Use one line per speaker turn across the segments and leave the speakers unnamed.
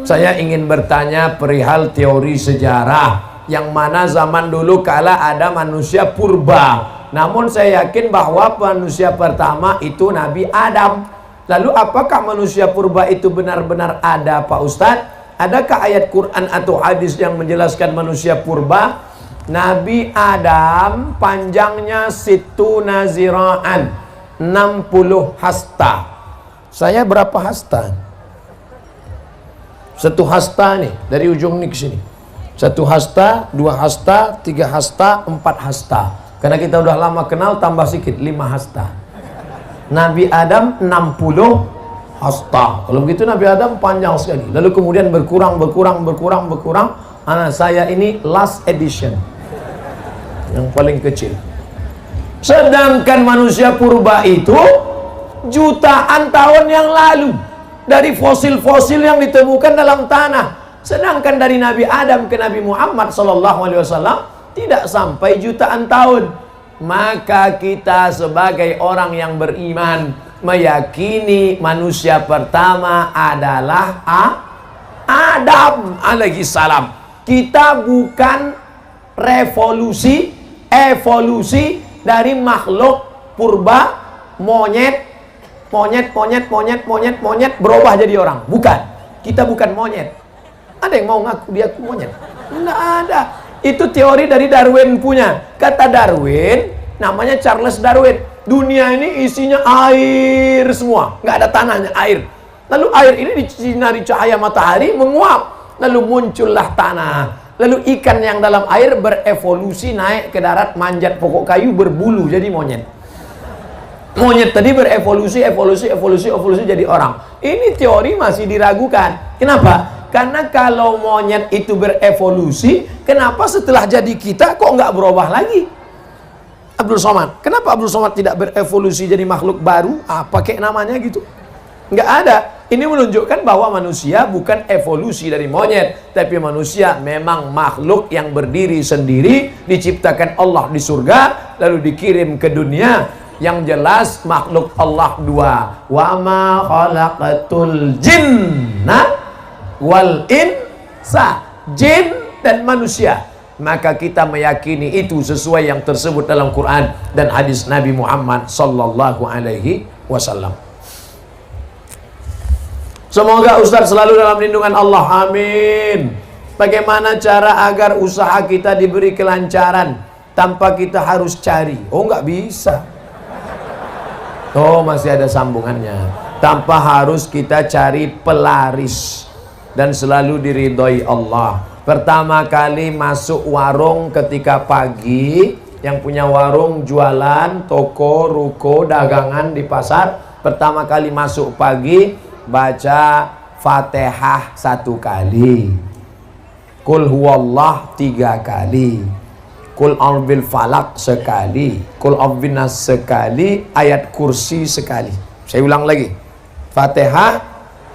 Saya ingin bertanya perihal teori sejarah, yang mana zaman dulu kala ada manusia purba. Namun saya yakin bahwa manusia pertama itu Nabi Adam. Lalu apakah manusia purba itu benar-benar ada, Pak Ustadz? Adakah ayat Quran atau hadis yang menjelaskan manusia purba? Nabi Adam panjangnya situna zira'an, 60 hasta. Saya berapa hasta? Satu hasta nih, dari ujung nih ke sini. Satu hasta, 2 hasta, 3 hasta, 4 hasta. Karena kita udah lama kenal, tambah sedikit, 5 hasta. Nabi Adam 60 hasta. Kalau begitu Nabi Adam panjang sekali. Lalu kemudian berkurang. Anak saya ini last edition, yang paling kecil. Sedangkan manusia purba itu jutaan tahun yang lalu, dari fosil-fosil yang ditemukan dalam tanah. Sedangkan dari Nabi Adam ke Nabi Muhammad SAW tidak sampai jutaan tahun. Maka kita sebagai orang yang beriman meyakini manusia pertama adalah Adam alaihi salam. Kita bukan evolusi dari makhluk purba, monyet berubah jadi orang. Bukan. Kita bukan monyet. Ada yang mau ngaku dia monyet? Enggak ada. Itu teori dari Darwin punya. Kata Darwin, namanya Charles Darwin, dunia ini isinya air semua, nggak ada tanahnya, air. Lalu air ini disinari cahaya matahari menguap, lalu muncullah tanah. Lalu ikan yang dalam air berevolusi naik ke darat, manjat pokok kayu, berbulu jadi monyet. Monyet tadi berevolusi jadi orang. Ini teori masih diragukan. Kenapa? Karena kalau monyet itu berevolusi, kenapa setelah jadi kita kok nggak berubah lagi? Abdul Somad, kenapa Abdul Somad tidak berevolusi jadi makhluk baru? Pakai namanya gitu? Nggak ada. Ini menunjukkan bahwa manusia bukan evolusi dari monyet, tapi manusia memang makhluk yang berdiri sendiri, diciptakan Allah di surga, lalu dikirim ke dunia. Yang jelas makhluk Allah 2. Wa ma khalaqatul jinna wal insa, jin dan manusia. Maka kita meyakini itu sesuai yang tersebut dalam Quran dan hadis Nabi Muhammad sallallahu alaihi wasallam. Semoga Ustaz selalu dalam lindungan Allah, amin. Bagaimana cara agar usaha kita diberi kelancaran tanpa kita harus cari? Oh, nggak bisa. Oh, masih ada sambungannya. Tanpa harus kita cari pelaris, dan selalu diridhoi Allah. Pertama kali masuk warung ketika pagi, yang punya warung jualan, toko, ruko, dagangan di pasar, pertama kali masuk pagi baca Fatihah 1 kali, Qul huwallah 3 kali, Qul a'udzubil falaq sekali, Qul a'udzu nas sekali, ayat kursi sekali. Saya ulang lagi. Fatihah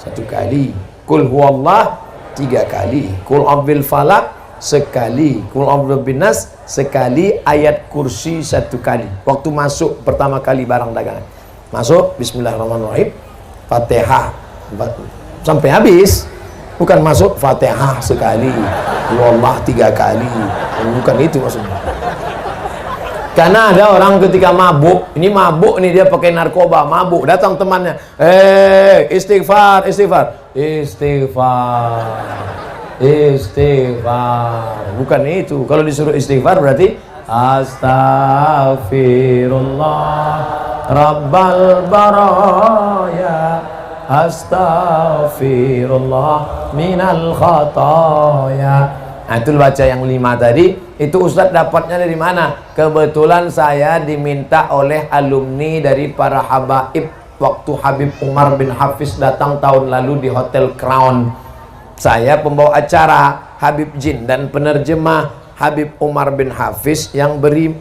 1 kali, Qul huwallah 3 kali, Qul a'udzubil falaq sekali, Qul a'udzu nas sekali, ayat kursi 1 kali. Waktu masuk pertama kali barang dagangan. Masuk bismillahirrahmanirrahim, Fatihah sampai habis. Bukan masuk Fatihah sekali, wallah 3 kali. Bukan itu maksudnya. Karena ada orang ketika mabuk, ini mabuk nih, dia pakai narkoba, mabuk, datang temannya, istighfar. Bukan itu. Kalau disuruh istighfar berarti Astaghfirullah Rabbal baraya, Astaghfirullah minal khataya. Nah, itu baca yang 5 tadi. Itu Ustadz dapatnya dari mana? Kebetulan saya diminta oleh alumni dari para habaib waktu Habib Umar bin Hafiz datang tahun lalu di Hotel Crown. Saya pembawa acara Habib Jin dan penerjemah Habib Umar bin Hafiz yang beri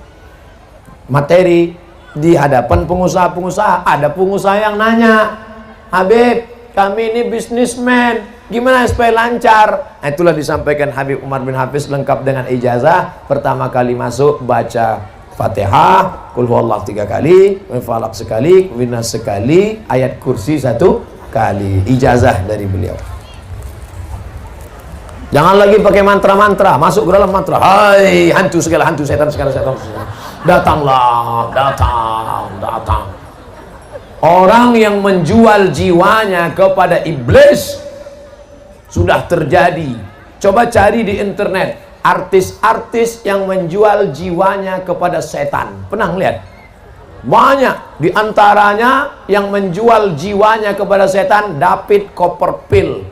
materi di hadapan pengusaha-pengusaha. Ada pengusaha yang nanya, Habib, kami ini bisnismen, gimana supaya lancar? Nah, itulah disampaikan Habib Umar bin Hafiz lengkap dengan ijazah. Pertama kali masuk baca Fatihah, Qul huwallahu 3 kali, Falaq sekali, Winas sekali, ayat kursi 1 kali. Ijazah dari beliau. Jangan lagi pakai mantra-mantra, masuk ke dalam mantra. Hai, hantu segala hantu, setan segala setan. Datanglah, datang. Orang yang menjual jiwanya kepada iblis sudah terjadi. Coba cari di internet artis-artis yang menjual jiwanya kepada setan. Pernah lihat? Banyak di antaranya yang menjual jiwanya kepada setan. David Copperfield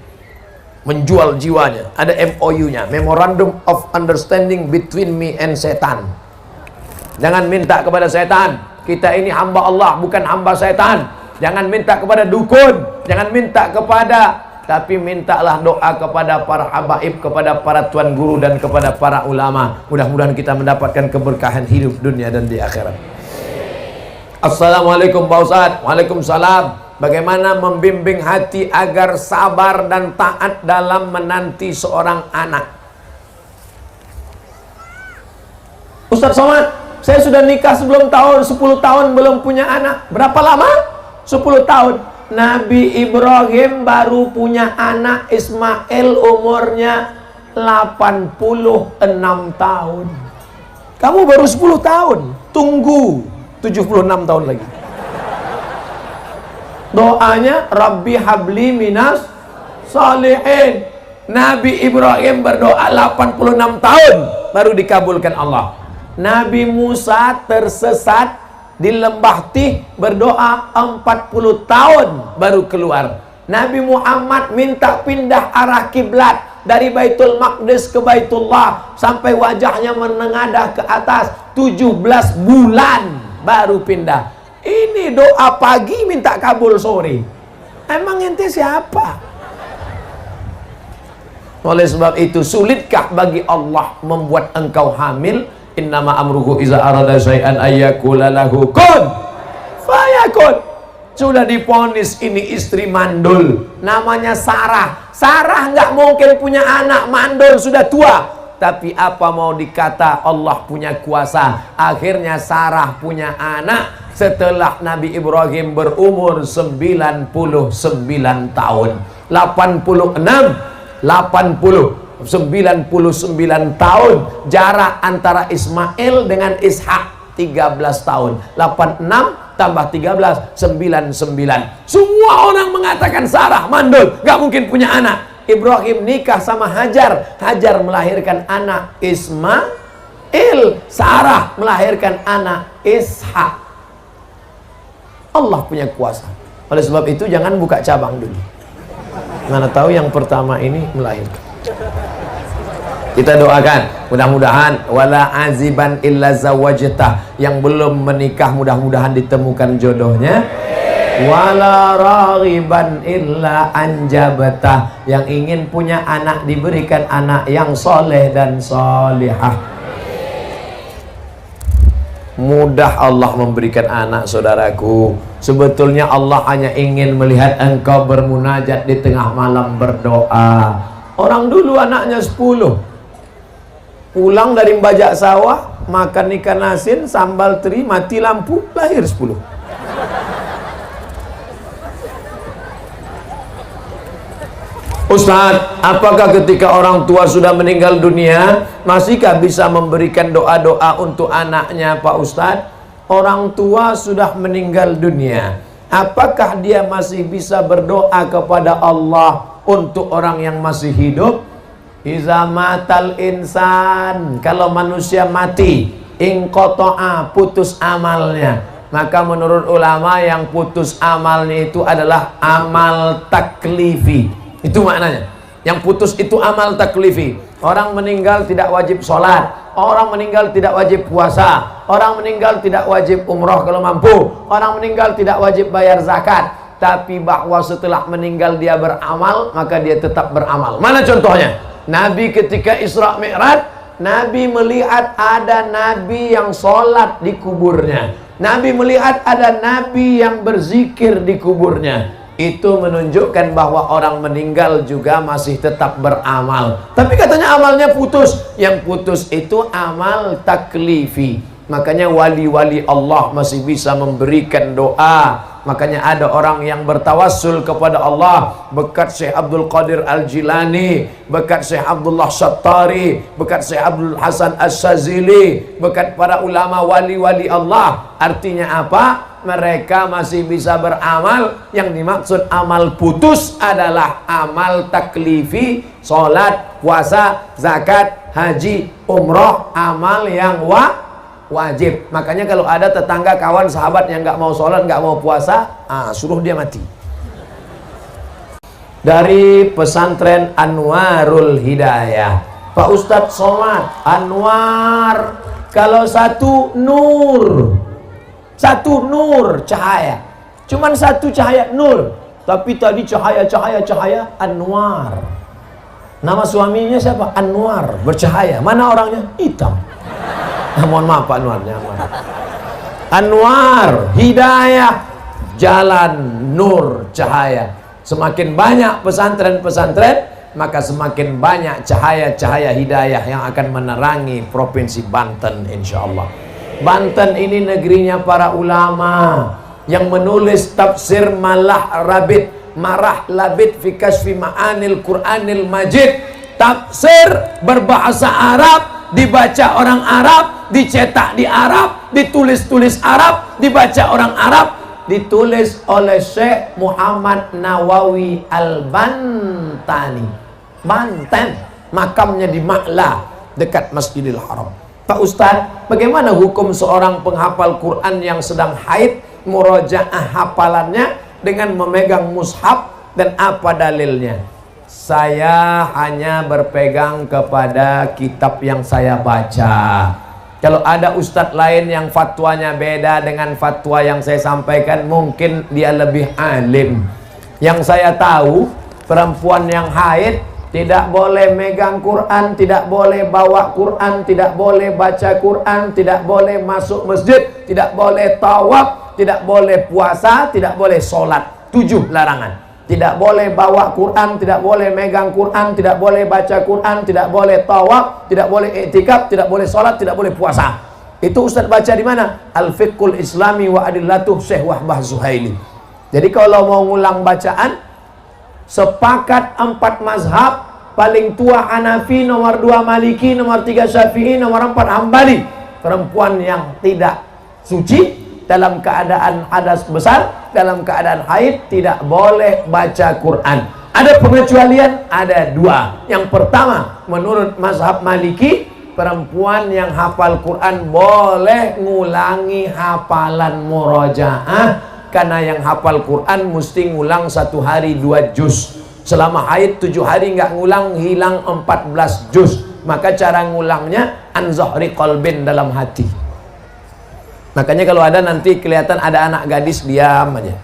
menjual jiwanya. Ada MOU-nya, Memorandum of Understanding Between Me and Satan. Jangan minta kepada setan. Kita ini hamba Allah, bukan hamba setan. Jangan minta kepada dukun, jangan minta kepada, tapi mintalah doa kepada para habaib, kepada para tuan guru dan kepada para ulama. Mudah-mudahan kita mendapatkan keberkahan hidup dunia dan di akhirat. Assalamualaikum Pak Ustadz. Waalaikumsalam. Bagaimana membimbing hati agar sabar dan taat dalam menanti seorang anak? Ustadz Somad, saya sudah nikah sebelum tahun 10 tahun belum punya anak. Berapa lama? 10 tahun. Nabi Ibrahim baru punya anak Ismail, umurnya 86 tahun. Kamu baru 10 tahun. Tunggu 76 tahun lagi. Doanya Rabbi habli minas salihin. Nabi Ibrahim berdoa 86 tahun baru dikabulkan Allah. Nabi Musa tersesat di lembah Tih, berdoa 40 tahun baru keluar. Nabi Muhammad minta pindah arah kiblat dari Baitul Maqdis ke Baitullah sampai wajahnya menengadah ke atas, 17 bulan baru pindah. Ini doa pagi minta kabul sore. Emang ente siapa? Oleh sebab itu, sulitkah bagi Allah membuat engkau hamil? Innama amruhu iza arada syai'an ayyakula lahu kun fayakun. Sudah diponis ini istri mandul, namanya Sarah. Sarah nggak mungkin punya anak, mandul, sudah tua. Tapi apa mau dikata, Allah punya kuasa. Akhirnya Sarah punya anak setelah Nabi Ibrahim berumur 99 tahun. 99 tahun jarak antara Ismail dengan Ishak, 13 tahun. 86 tambah 13, 99. Semua orang mengatakan Sarah mandul, gak mungkin punya anak. Ibrahim nikah sama Hajar, Hajar melahirkan anak Ismail, Sarah melahirkan anak Ishak. Allah punya kuasa. Oleh sebab itu jangan buka cabang dulu. Mana tahu yang pertama ini melahirkan. Kita doakan, mudah-mudahan wala aziban illa zawajtah, yang belum menikah mudah-mudahan ditemukan jodohnya. Wala raghiban illa anjabtah, yang ingin punya anak diberikan anak yang soleh dan solihah. Mudah Allah memberikan anak, saudaraku. Sebetulnya Allah hanya ingin melihat engkau bermunajat di tengah malam berdoa. Orang dulu anaknya 10, pulang dari bajak sawah, makan ikan asin, sambal teri, mati lampu, lahir 10. Ustadz, apakah ketika orang tua sudah meninggal dunia, masihkah bisa memberikan doa-doa untuk anaknya, Pak Ustadz? Orang tua sudah meninggal dunia, apakah dia masih bisa berdoa kepada Allah untuk orang yang masih hidup? Iza matal insan, kalau manusia mati, inqoto'a, putus amalnya. Maka menurut ulama yang putus amalnya itu adalah amal taklifi. Itu maknanya. Yang putus itu amal taklifi. Orang meninggal tidak wajib sholat, orang meninggal tidak wajib puasa, orang meninggal tidak wajib umroh kalau mampu, orang meninggal tidak wajib bayar zakat. Tapi bahwa setelah meninggal dia beramal, maka dia tetap beramal. Mana contohnya? Nabi ketika Isra Mi'raj, Nabi melihat ada Nabi yang sholat di kuburnya. Nabi melihat ada Nabi yang berzikir di kuburnya. Itu menunjukkan bahwa orang meninggal juga masih tetap beramal. Tapi katanya amalnya putus. Yang putus itu amal taklifi. Makanya wali-wali Allah masih bisa memberikan doa. Makanya ada orang yang bertawassul kepada Allah berkat Syekh Abdul Qadir Al-Jilani, berkat Syekh Abdullah Syattari, berkat Syekh Abdul Hasan As-Sazili, berkat para ulama wali-wali Allah. Artinya apa? Mereka masih bisa beramal. Yang dimaksud amal putus adalah amal taklifi, sholat, puasa, zakat, haji, umroh, amal yang wajib. Makanya kalau ada tetangga, kawan, sahabat yang nggak mau sholat, nggak mau puasa, suruh dia mati. Dari pesantren Anwarul Hidayah, Pak Ustadz Somad, Anwar, kalau satu nur, cahaya, cuman satu cahaya nur, tapi tadi cahaya Anwar. Nama suaminya siapa? Anwar, bercahaya. Mana orangnya? Hitam. Mohon maaf Pak Anwarnya. Anwar, hidayah, jalan, nur, cahaya. Semakin banyak pesantren-pesantren, maka semakin banyak cahaya-cahaya hidayah yang akan menerangi provinsi Banten, insya Allah. Banten ini negerinya para ulama yang menulis tafsir Marah Labid fi Kasfi Ma'anil Qur'anil Majid. Tafsir berbahasa Arab, dibaca orang Arab, dicetak di Arab, ditulis Arab, dibaca orang Arab, ditulis oleh Syekh Muhammad Nawawi Al-Bantani, Banten, makamnya di Ma'la dekat Masjidil Haram. Pak Ustadz, bagaimana hukum seorang penghafal Quran yang sedang haid, murojaah hafalannya dengan memegang mushaf, dan apa dalilnya? Saya hanya berpegang kepada kitab yang saya baca. Kalau ada ustadz lain yang fatwanya beda dengan fatwa yang saya sampaikan, mungkin dia lebih alim. Yang saya tahu, perempuan yang haid tidak boleh megang Quran, tidak boleh bawa Quran, tidak boleh baca Quran, tidak boleh masuk masjid, tidak boleh tawaf, tidak boleh puasa, tidak boleh sholat. 7 larangan. Tidak boleh bawa Quran, tidak boleh megang Quran, tidak boleh baca Quran, tidak boleh tawaf, tidak boleh i'tikaf, tidak boleh sholat, tidak boleh puasa. Itu Ustaz baca di mana? Al-Fiqhul Islami wa Adillatuh Syekh Wahbah Zuhaili. Jadi kalau mau ngulang bacaan, sepakat 4 mazhab, paling tua Hanafi, nomor 2 Maliki, nomor 3 Syafi'i, nomor 4 Hambali. Perempuan yang tidak suci dalam keadaan hadas besar, dalam keadaan haid, tidak boleh baca Quran. Ada pengecualian, ada 2. Yang pertama, menurut mazhab Maliki, perempuan yang hafal Quran boleh ngulangi hafalan murojaah, karena yang hafal Quran mesti ngulang 1 hari 2 juz. Selama haid 7 hari nggak ngulang, hilang 14 juz. Maka cara ngulangnya an zahri qalbin, dalam hati. Makanya kalau ada nanti kelihatan ada anak gadis diam aja,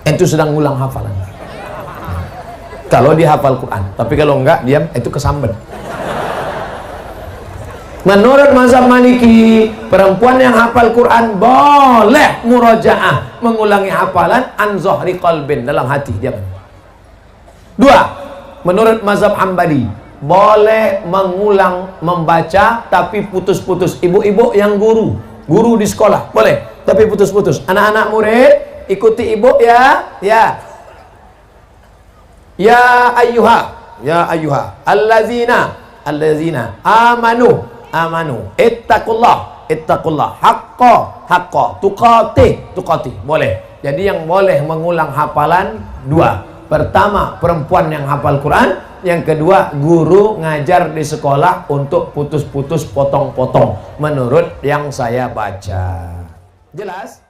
itu sedang ngulang hafalan. Kalau dia hafal Quran, tapi kalau enggak diam, itu kesambet. Menurut mazhab Maliki, perempuan yang hafal Quran boleh murojaah, mengulangi hafalan an zahri qalbin, dalam hati, diam. 2. Menurut mazhab Hambali, boleh mengulang membaca tapi putus-putus. Ibu-ibu yang guru di sekolah boleh, tapi putus-putus. Anak-anak murid ikuti ibu ya. Ya ayyuha allazina amanu ittaqullah haqqa tuqatih. Boleh. Jadi yang boleh mengulang hafalan 2. Pertama, perempuan yang hafal Quran. Yang kedua, guru ngajar di sekolah untuk putus-putus, potong-potong, menurut yang saya baca. Jelas?